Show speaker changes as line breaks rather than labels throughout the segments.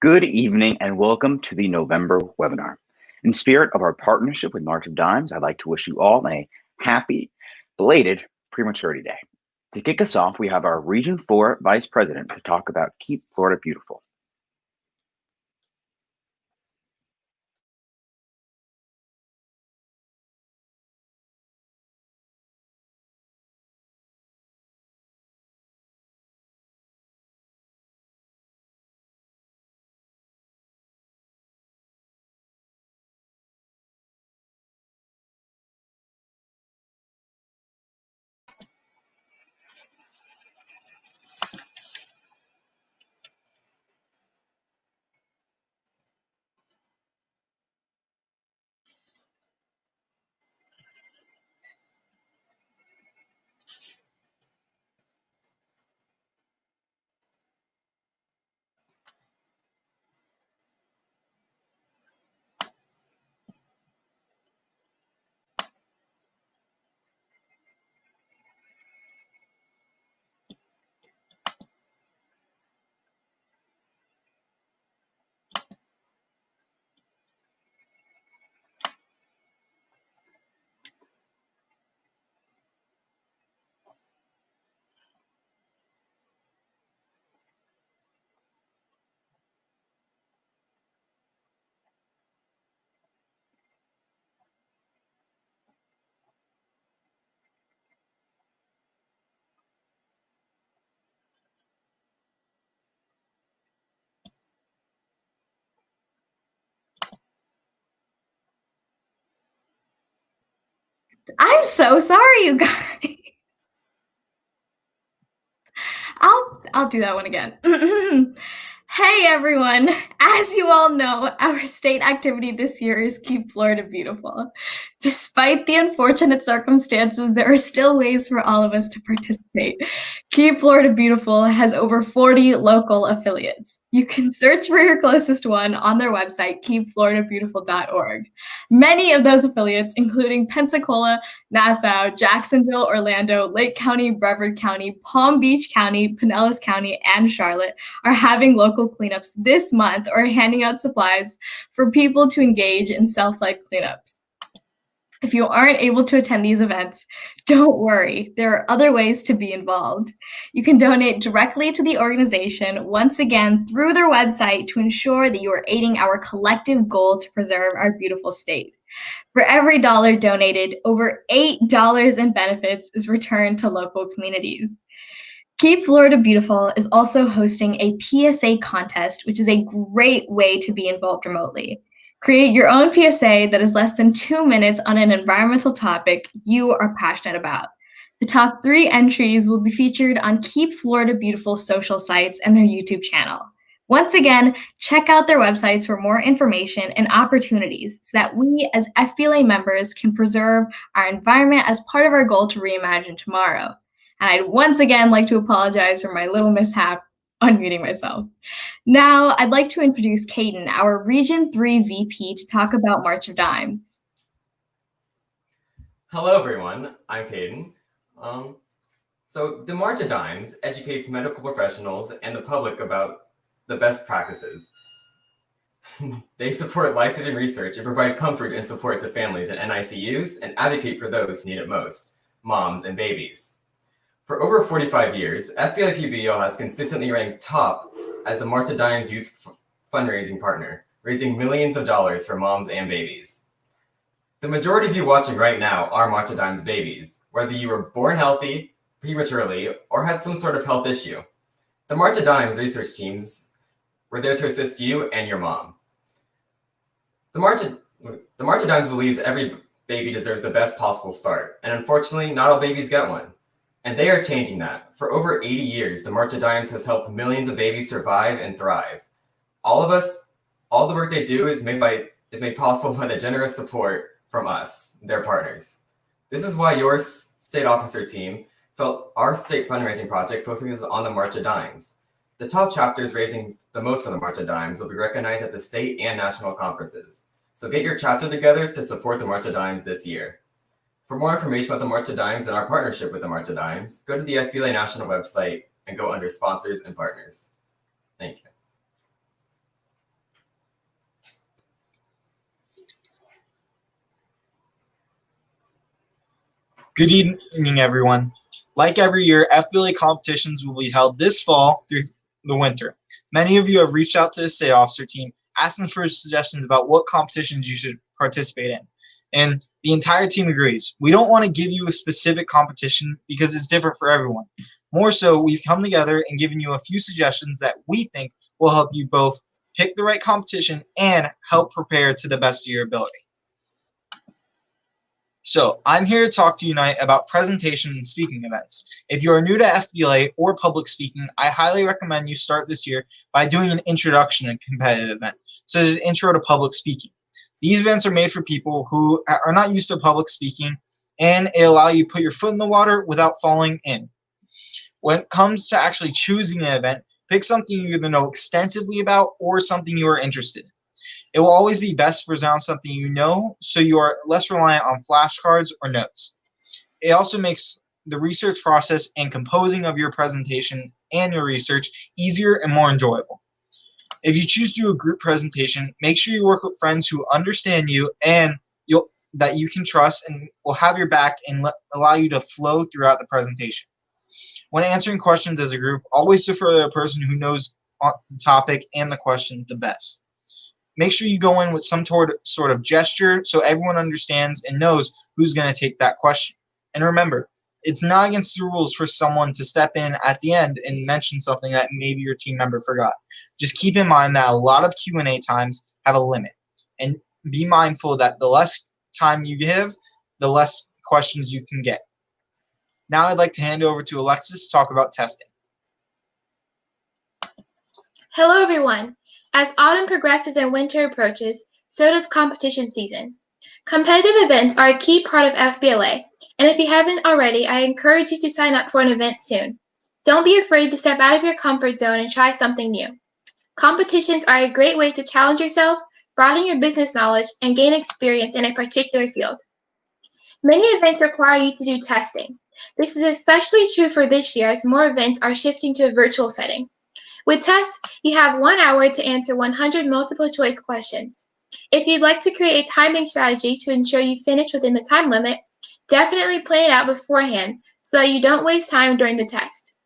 Good evening and welcome to the November webinar. In spirit of our partnership with March of Dimes, I'd like to wish you all a happy, belated Prematurity Day. To kick us off, we have our Region 4 Vice President to talk about Keep Florida Beautiful.
I'm so sorry, you guys. I'll do that one again. Hey everyone, as you all know, our state activity this year is Keep Florida Beautiful. Despite the unfortunate circumstances, there are still ways for all of us to participate. Keep Florida Beautiful has over 40 local affiliates. You can search for your closest one on their website, keepfloridabeautiful.org. Many of those affiliates, including Pensacola, Nassau, Jacksonville, Orlando, Lake County, Brevard County, Palm Beach County, Pinellas County, and Charlotte, are having local cleanups this month or handing out supplies for people to engage in self-led cleanups. If you aren't able to attend these events, don't worry. There are other ways to be involved. You can donate directly to the organization, once again, through their website to ensure that you are aiding our collective goal to preserve our beautiful state. For every dollar donated, over $8 in benefits is returned to local communities. Keep Florida Beautiful is also hosting a PSA contest, which is a great way to be involved remotely. Create your own PSA that is less than 2 minutes on an environmental topic you are passionate about. The top 3 entries will be featured on Keep Florida Beautiful social sites and their YouTube channel. Once again, check out their websites for more information and opportunities so that we as FBLA members can preserve our environment as part of our goal to reimagine tomorrow. And I'd once again like to apologize for my little mishap unmuting myself. Now, I'd like to introduce Caden, our Region 3 VP, to talk about March of Dimes.
Hello, everyone. I'm Caden. So the March of Dimes educates medical professionals and the public about the best practices. They support life-saving research and provide comfort and support to families in NICUs and advocate for those who need it most, moms and babies. For over 45 years, FBLA PBO has consistently ranked top as a March of Dimes youth fundraising partner, raising millions of dollars for moms and babies. The majority of you watching right now are March of Dimes babies, whether you were born healthy, prematurely, or had some sort of health issue. The March of Dimes research teams were there to assist you and your mom. The March of Dimes believes every baby deserves the best possible start, and unfortunately, not all babies get one. And they are changing that. For over 80 years, the March of Dimes has helped millions of babies survive and thrive. All the work they do is made possible by the generous support from us, their partners. This is why your state officer team felt our state fundraising project focuses on the March of Dimes. The top chapters raising the most for the March of Dimes will be recognized at the state and national conferences. So get your chapter together to support the March of Dimes this year. For more information about the March of Dimes and our partnership with the March of Dimes, go to the FBLA National website and go under Sponsors and Partners. Thank you.
Good evening, everyone. Like every year, FBLA competitions will be held this fall through the winter. Many of you have reached out to the state officer team asking for suggestions about what competitions you should participate in. And the entire team agrees. We don't want to give you a specific competition because it's different for everyone. More so, we've come together and given you a few suggestions that we think will help you both pick the right competition and help prepare to the best of your ability. So I'm here to talk to you tonight about presentation and speaking events. If you are new to FBLA or public speaking, I highly recommend you start this year by doing an introduction to competitive event, such as intro to public speaking. These events are made for people who are not used to public speaking, and it allow you to put your foot in the water without falling in. When it comes to actually choosing an event, pick something you either know extensively about or something you are interested in. It will always be best to present something you know, so you are less reliant on flashcards or notes. It also makes the research process and composing of your presentation and your research easier and more enjoyable. If you choose to do a group presentation, make sure you work with friends who understand you and that you can trust and will have your back and allow you to flow throughout the presentation. When answering questions as a group, always defer to the person who knows the topic and the question the best. Make sure you go in with some sort of gesture so everyone understands and knows who's going to take that question. And remember, it's not against the rules for someone to step in at the end and mention something that maybe your team member forgot. Just keep in mind that a lot of Q&A times have a limit. And be mindful that the less time you give, the less questions you can get. Now I'd like to hand over to Alexis to talk about testing.
Hello, everyone. As autumn progresses and winter approaches, so does competition season. Competitive events are a key part of FBLA, and if you haven't already, I encourage you to sign up for an event soon. Don't be afraid to step out of your comfort zone and try something new. Competitions are a great way to challenge yourself, broaden your business knowledge, and gain experience in a particular field. Many events require you to do testing. This is especially true for this year as more events are shifting to a virtual setting. With tests, you have 1 hour to answer 100 multiple choice questions. If you'd like to create a timing strategy to ensure you finish within the time limit, definitely plan it out beforehand so that you don't waste time during the test.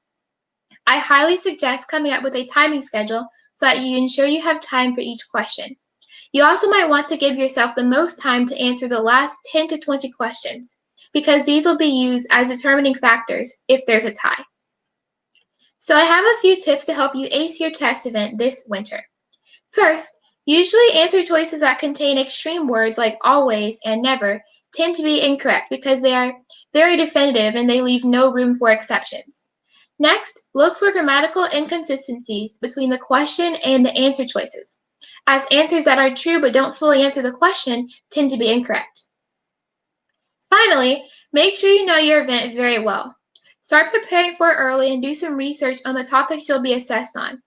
I highly suggest coming up with a timing schedule so that you ensure you have time for each question. You also might want to give yourself the most time to answer the last 10 to 20 questions, because these will be used as determining factors if there's a tie. So I have a few tips to help you ace your test event this winter. First, usually answer choices that contain extreme words like always and never tend to be incorrect because they are very definitive and they leave no room for exceptions. Next, look for grammatical inconsistencies between the question and the answer choices, as answers that are true but don't fully answer the question tend to be incorrect. Finally, make sure you know your event very well. Start preparing for it early and do some research on the topics you'll be assessed on.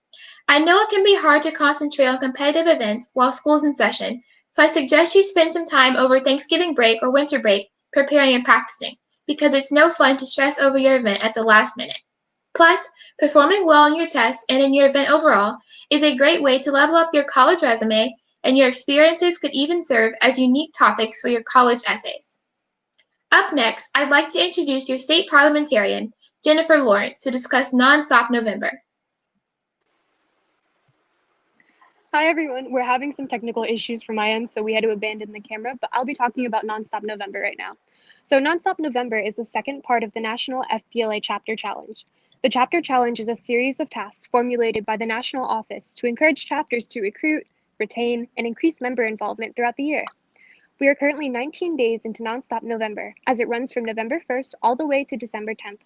I know it can be hard to concentrate on competitive events while school's in session, so I suggest you spend some time over Thanksgiving break or winter break preparing and practicing, because it's no fun to stress over your event at the last minute. Plus, performing well in your tests and in your event overall is a great way to level up your college resume, and your experiences could even serve as unique topics for your college essays. Up next, I'd like to introduce your state parliamentarian, Jennifer Lawrence, to discuss NonStop November.
Hi everyone, we're having some technical issues from my end, so we had to abandon the camera, but I'll be talking about NonStop November right now. So NonStop November is the second part of the National FBLA Chapter Challenge. The Chapter Challenge is a series of tasks formulated by the National Office to encourage chapters to recruit, retain, and increase member involvement throughout the year. We are currently 19 days into NonStop November, as it runs from November 1st all the way to December 10th.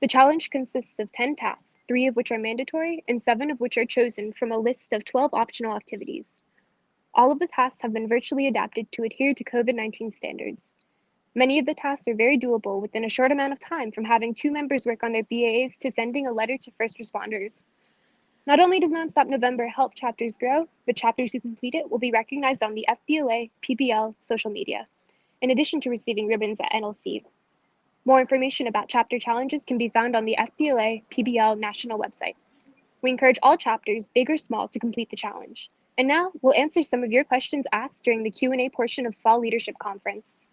The challenge consists of 10 tasks, 3 of which are mandatory and 7 of which are chosen from a list of 12 optional activities. All of the tasks have been virtually adapted to adhere to COVID-19 standards. Many of the tasks are very doable within a short amount of time, from having 2 members work on their BAs to sending a letter to first responders. Not only does NonStop November help chapters grow, but chapters who complete it will be recognized on the FBLA, PBL, social media, in addition to receiving ribbons at NLC. More information about chapter challenges can be found on the FBLA PBL national website. We encourage all chapters, big or small, to complete the challenge. And now we'll answer some of your questions asked during the Q&A portion of Fall Leadership Conference.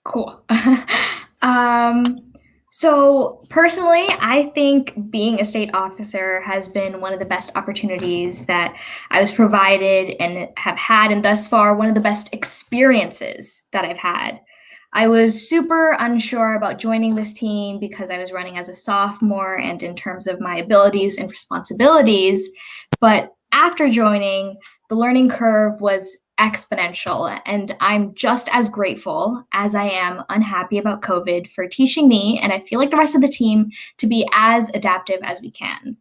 Cool. So personally, I think being a state officer has been one of the best opportunities that I was provided and have had, and thus far, one of the best experiences that I've had. I was super unsure about joining this team because I was running as a sophomore and in terms of my abilities and responsibilities. But after joining, the learning curve was exponential, and I'm just as grateful as I am unhappy about COVID for teaching me, and I feel like the rest of the team, to be as adaptive as we can.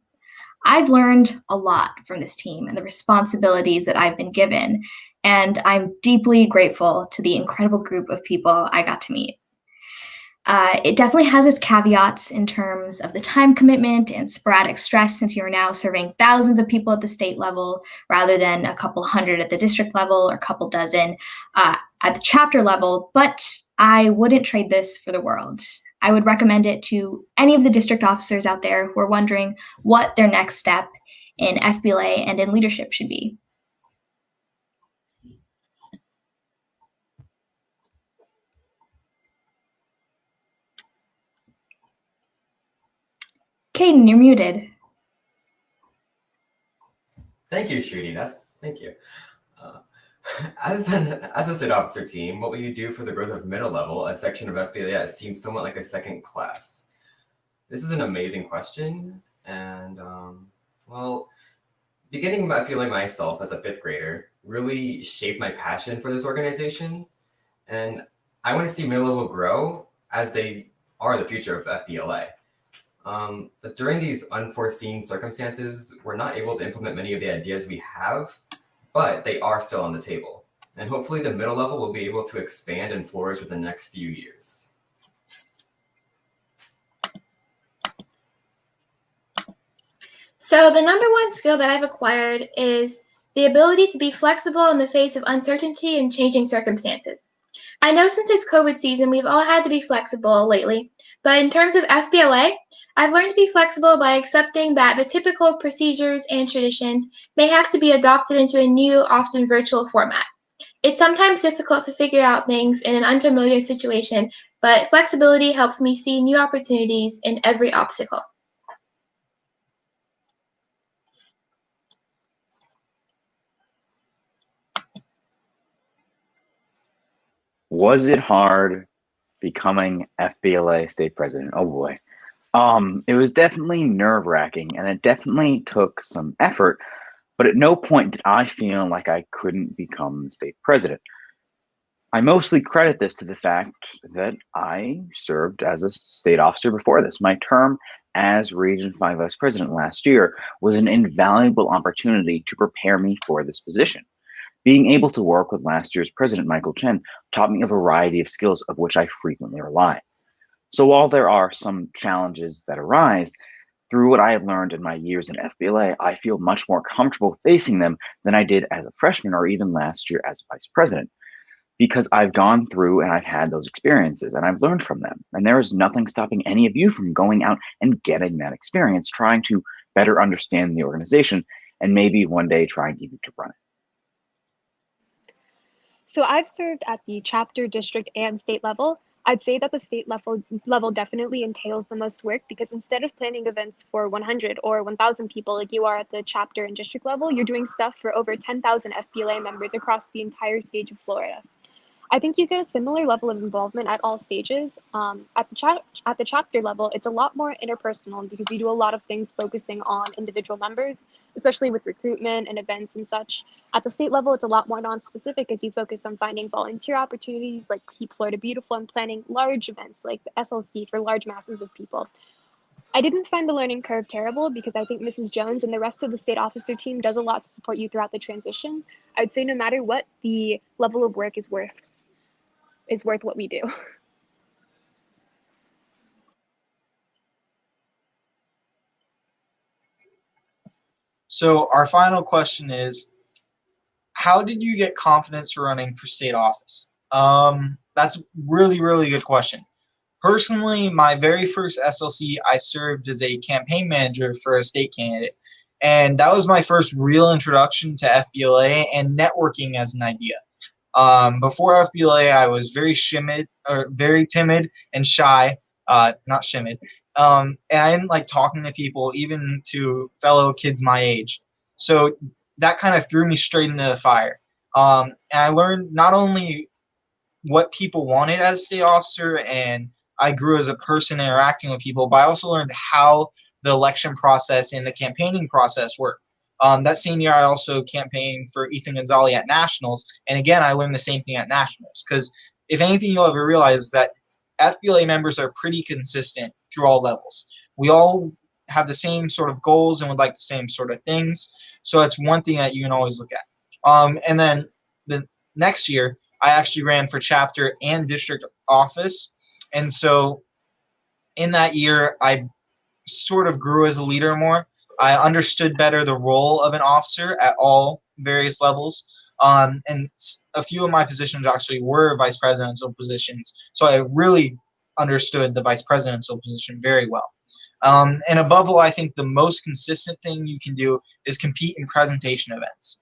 I've learned a lot from this team and the responsibilities that I've been given, and I'm deeply grateful to the incredible group of people I got to meet. It definitely has its caveats in terms of the time commitment and sporadic stress, since you are now serving thousands of people at the state level rather than a couple hundred at the district level or a couple dozen at the chapter level. But I wouldn't trade this for the world. I would recommend it to any of the district officers out there who are wondering what their next step in FBLA and in leadership should be. Caden, you're muted.
Thank you, Shruti. Thank you. As a state officer team, what will you do for the growth of middle level, a section of FBLA that seems somewhat like a second class? This is an amazing question, and well, beginning FBLA myself as a fifth grader really shaped my passion for this organization, and I want to see middle level grow as they are the future of FBLA. But during these unforeseen circumstances, we're not able to implement many of the ideas we have, but they are still on the table. And hopefully the middle level will be able to expand and flourish within the next few years.
So the number one skill that I've acquired is the ability to be flexible in the face of uncertainty and changing circumstances. I know since it's COVID season, we've all had to be flexible lately, but in terms of FBLA, I've learned to be flexible by accepting that the typical procedures and traditions may have to be adopted into a new, often virtual format. It's sometimes difficult to figure out things in an unfamiliar situation, but flexibility helps me see new opportunities in every obstacle.
Was it hard becoming FBLA state president? Oh boy. It was definitely nerve-wracking, and it definitely took some effort, but at no point did I feel like I couldn't become the state president. I mostly credit this to the fact that I served as a state officer before this. My term as Region 5 Vice President last year was an invaluable opportunity to prepare me for this position. Being able to work with last year's President Michael Chen taught me a variety of skills of which I frequently rely. So while there are some challenges that arise, through what I have learned in my years in FBLA, I feel much more comfortable facing them than I did as a freshman or even last year as vice president, because I've gone through and I've had those experiences and I've learned from them. And there is nothing stopping any of you from going out and getting that experience, trying to better understand the organization, and maybe one day trying even to run it.
So I've served at the chapter, district, and state level. I'd say that the state level definitely entails the most work, because instead of planning events for 100 or 1,000 people like you are at the chapter and district level, you're doing stuff for over 10,000 FBLA members across the entire state of Florida. I think you get a similar level of involvement at all stages. At the chapter level, it's a lot more interpersonal because you do a lot of things focusing on individual members, especially with recruitment and events and such. At the state level, it's a lot more non-specific as you focus on finding volunteer opportunities like Keep Florida Beautiful and planning large events like the SLC for large masses of people. I didn't find the learning curve terrible because I think Mrs. Jones and the rest of the state officer team does a lot to support you throughout the transition. I would say no matter what, the level of work is worth what we do.
So our final question is, how did you get confidence for running for state office? That's a really, really good question. Personally, my very first SLC, I served as a campaign manager for a state candidate. And that was my first real introduction to FBLA and networking as an idea. Before FBLA, I was very timid and shy. Not shimid. And I didn't like talking to people, even to fellow kids my age. So that kind of threw me straight into the fire. And I learned not only what people wanted as a state officer, and I grew as a person interacting with people, but I also learned how the election process and the campaigning process work. That same year, I also campaigned for Ethan Gonzalez at Nationals, and again, I learned the same thing at Nationals, because if anything, you'll ever realize that FBLA members are pretty consistent through all levels. We all have the same sort of goals and would like the same sort of things, so that's one thing that you can always look at. And then the next year, I actually ran for chapter and district office, and so in that year, I sort of grew as a leader more. I understood better the role of an officer at all various levels. And a few of my positions actually were vice presidential positions. So I really understood the vice presidential position very well. And above all, I think the most consistent thing you can do is compete in presentation events.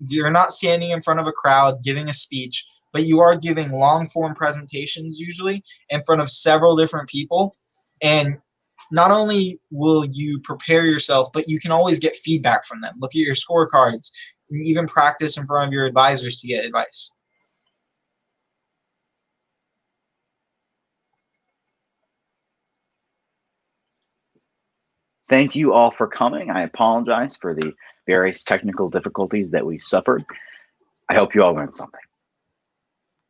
You're not standing in front of a crowd giving a speech, but you are giving long form presentations usually in front of several different people. And not only will you prepare yourself, but you can always get feedback from them. Look at your scorecards and even practice in front of your advisors to get advice.
Thank you all for coming. I apologize for the various technical difficulties that we suffered. I hope you all learned something.